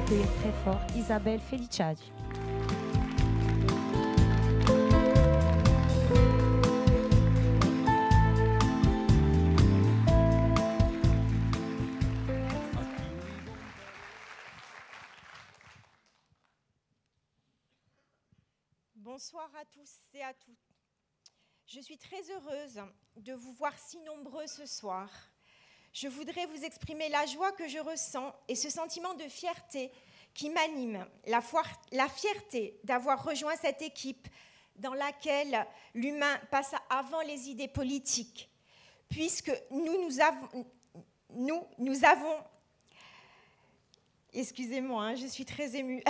accueillir très fort Isabelle Feliciadi. Bonsoir à tous et à toutes. Je suis très heureuse de vous voir si nombreux ce soir. Je voudrais vous exprimer la joie que je ressens et ce sentiment de fierté qui m'anime, la fierté d'avoir rejoint cette équipe dans laquelle l'humain passe avant les idées politiques, puisque nous avons excusez-moi, je suis très émue.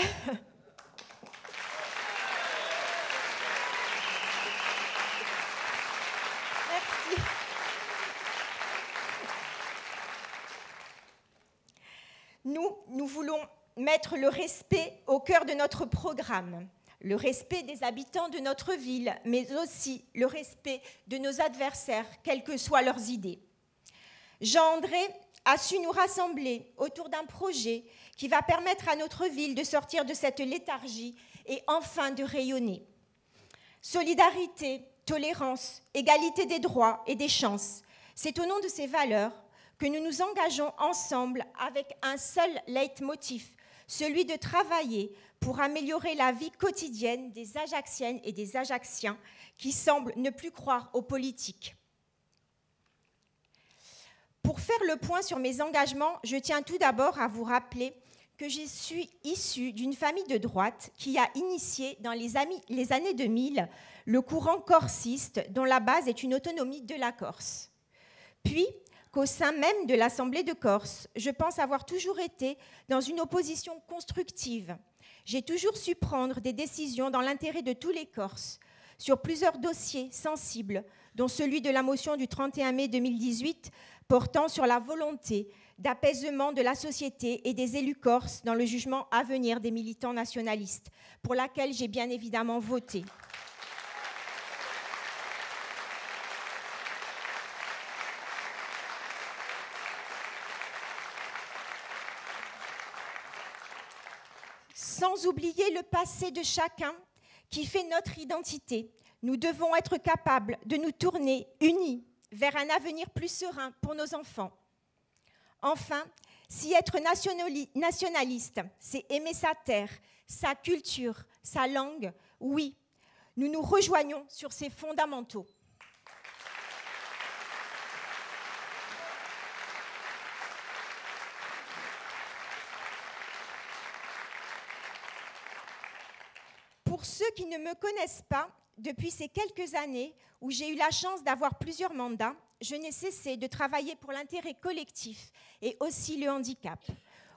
Nous voulons mettre le respect au cœur de notre programme, le respect des habitants de notre ville, mais aussi le respect de nos adversaires, quelles que soient leurs idées. Jean-André a su nous rassembler autour d'un projet qui va permettre à notre ville de sortir de cette léthargie et enfin de rayonner. Solidarité, tolérance, égalité des droits et des chances, c'est au nom de ces valeurs que nous nous engageons ensemble avec un seul leitmotiv, celui de travailler pour améliorer la vie quotidienne des Ajacciennes et des Ajacciens qui semblent ne plus croire aux politiques. Pour faire le point sur mes engagements, je tiens tout d'abord à vous rappeler que je suis issue d'une famille de droite qui a initié dans les années 2000 le courant corsiste dont la base est une autonomie de la Corse. Puis, qu'au sein même de l'Assemblée de Corse, je pense avoir toujours été dans une opposition constructive. J'ai toujours su prendre des décisions dans l'intérêt de tous les Corses, sur plusieurs dossiers sensibles, dont celui de la motion du 31 mai 2018 portant sur la volonté d'apaisement de la société et des élus corses dans le jugement à venir des militants nationalistes, pour laquelle j'ai bien évidemment voté. Sans oublier le passé de chacun qui fait notre identité, nous devons être capables de nous tourner unis vers un avenir plus serein pour nos enfants. Enfin, si être nationaliste, c'est aimer sa terre, sa culture, sa langue, oui, nous nous rejoignons sur ces fondamentaux. Pour ceux qui ne me connaissent pas, depuis ces quelques années où j'ai eu la chance d'avoir plusieurs mandats, je n'ai cessé de travailler pour l'intérêt collectif et aussi le handicap.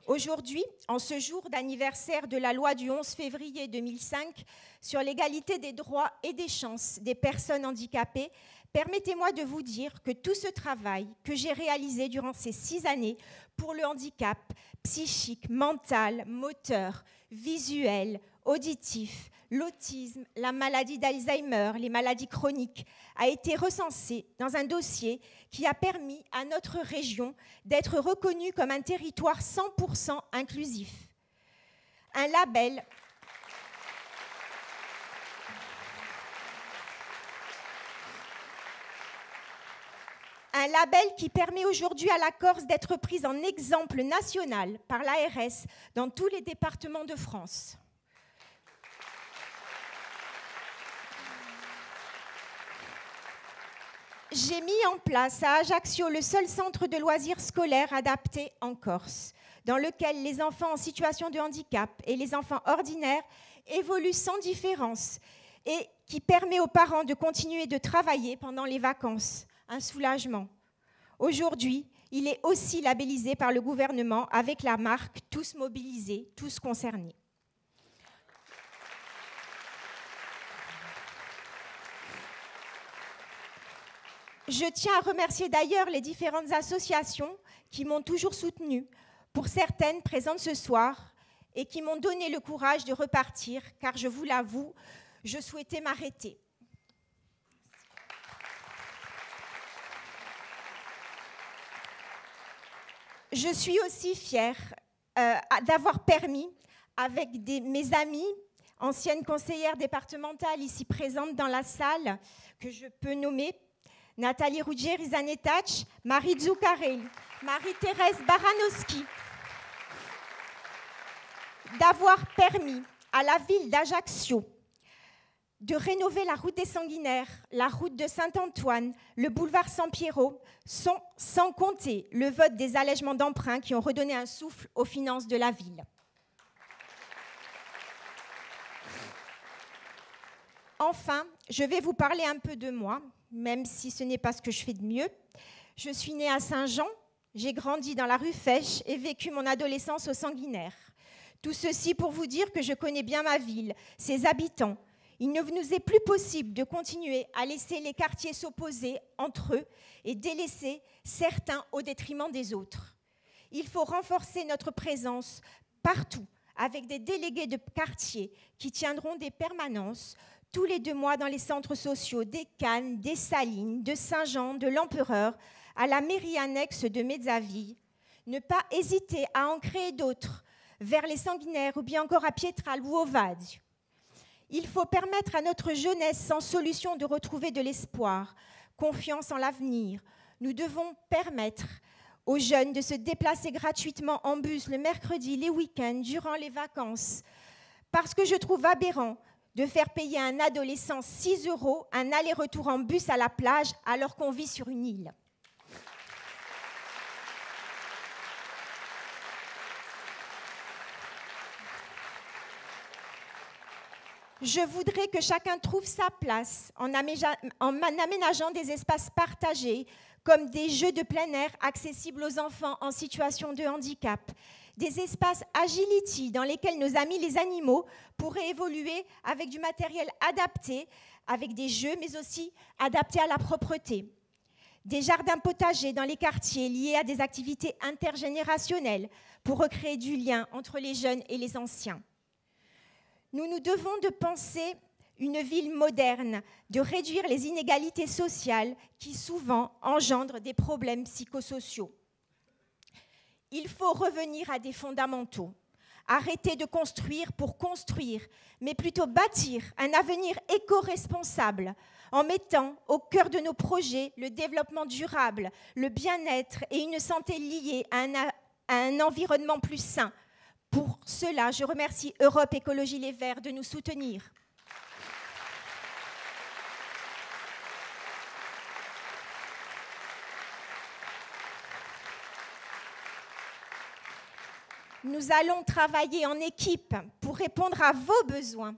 Aujourd'hui, en ce jour d'anniversaire de la loi du 11 février 2005 sur l'égalité des droits et des chances des personnes handicapées, permettez-moi de vous dire que tout ce travail que j'ai réalisé durant ces 6 années pour le handicap psychique, mental, moteur, visuel, auditif, l'autisme, la maladie d'Alzheimer, les maladies chroniques, a été recensé dans un dossier qui a permis à notre région d'être reconnue comme un territoire 100% inclusif. Un label qui permet aujourd'hui à la Corse d'être prise en exemple national par l'ARS dans tous les départements de France. J'ai mis en place à Ajaccio le seul centre de loisirs scolaires adapté en Corse, dans lequel les enfants en situation de handicap et les enfants ordinaires évoluent sans différence et qui permet aux parents de continuer de travailler pendant les vacances. Un soulagement. Aujourd'hui, il est aussi labellisé par le gouvernement avec la marque « Tous mobilisés, tous concernés ». Je tiens à remercier d'ailleurs les différentes associations qui m'ont toujours soutenue, pour certaines présentes ce soir, et qui m'ont donné le courage de repartir, car je vous l'avoue, je souhaitais m'arrêter. Je suis aussi fière d'avoir permis, avec mes amis, anciennes conseillères départementales ici présentes dans la salle, que je peux nommer, Nathalie Rougier, Rizanetach, Marie Zoukarel, Marie-Thérèse Baranowski, d'avoir permis à la ville d'Ajaccio de rénover la route des Sanguinaires, la route de Saint-Antoine, le boulevard Sampiero, sans compter le vote des allègements d'emprunts qui ont redonné un souffle aux finances de la ville. Enfin, je vais vous parler un peu de moi, même si ce n'est pas ce que je fais de mieux. Je suis née à Saint-Jean, j'ai grandi dans la rue Fèche et vécu mon adolescence au Sanguinaire. Tout ceci pour vous dire que je connais bien ma ville, ses habitants. Il ne nous est plus possible de continuer à laisser les quartiers s'opposer entre eux et délaisser certains au détriment des autres. Il faut renforcer notre présence partout avec des délégués de quartier qui tiendront des permanences tous les 2 mois dans les centres sociaux des Cannes, des Salines, de Saint-Jean, de l'Empereur, à la mairie annexe de Mezzaville. Ne pas hésiter à en créer d'autres vers les Sanguinaires ou bien encore à Pietral ou au Vade. Il faut permettre à notre jeunesse sans solution de retrouver de l'espoir, confiance en l'avenir. Nous devons permettre aux jeunes de se déplacer gratuitement en bus le mercredi, les week-ends, durant les vacances. Parce que je trouve aberrant de faire payer à un adolescent 6 € un aller-retour en bus à la plage alors qu'on vit sur une île. Je voudrais que chacun trouve sa place en aménageant des espaces partagés comme des jeux de plein air accessibles aux enfants en situation de handicap, des espaces agility dans lesquels nos amis les animaux pourraient évoluer avec du matériel adapté, avec des jeux mais aussi adaptés à la propreté, des jardins potagers dans les quartiers liés à des activités intergénérationnelles pour recréer du lien entre les jeunes et les anciens. Nous nous devons de penser une ville moderne, de réduire les inégalités sociales qui souvent engendrent des problèmes psychosociaux. Il faut revenir à des fondamentaux, arrêter de construire pour construire, mais plutôt bâtir un avenir éco-responsable en mettant au cœur de nos projets le développement durable, le bien-être et une santé liée à un environnement plus sain. Pour cela, je remercie Europe Écologie Les Verts de nous soutenir. Nous allons travailler en équipe pour répondre à vos besoins,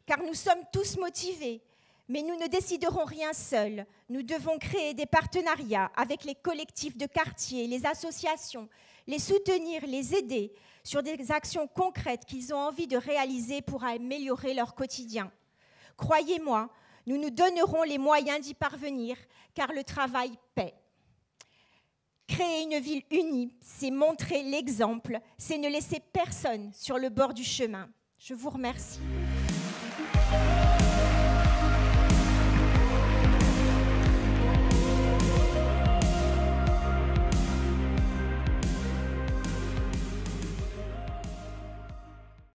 car nous sommes tous motivés, mais nous ne déciderons rien seuls. Nous devons créer des partenariats avec les collectifs de quartier, les associations, les soutenir, les aider sur des actions concrètes qu'ils ont envie de réaliser pour améliorer leur quotidien. Croyez-moi, nous nous donnerons les moyens d'y parvenir, car le travail paie. Créer une ville unie, c'est montrer l'exemple, c'est ne laisser personne sur le bord du chemin. Je vous remercie.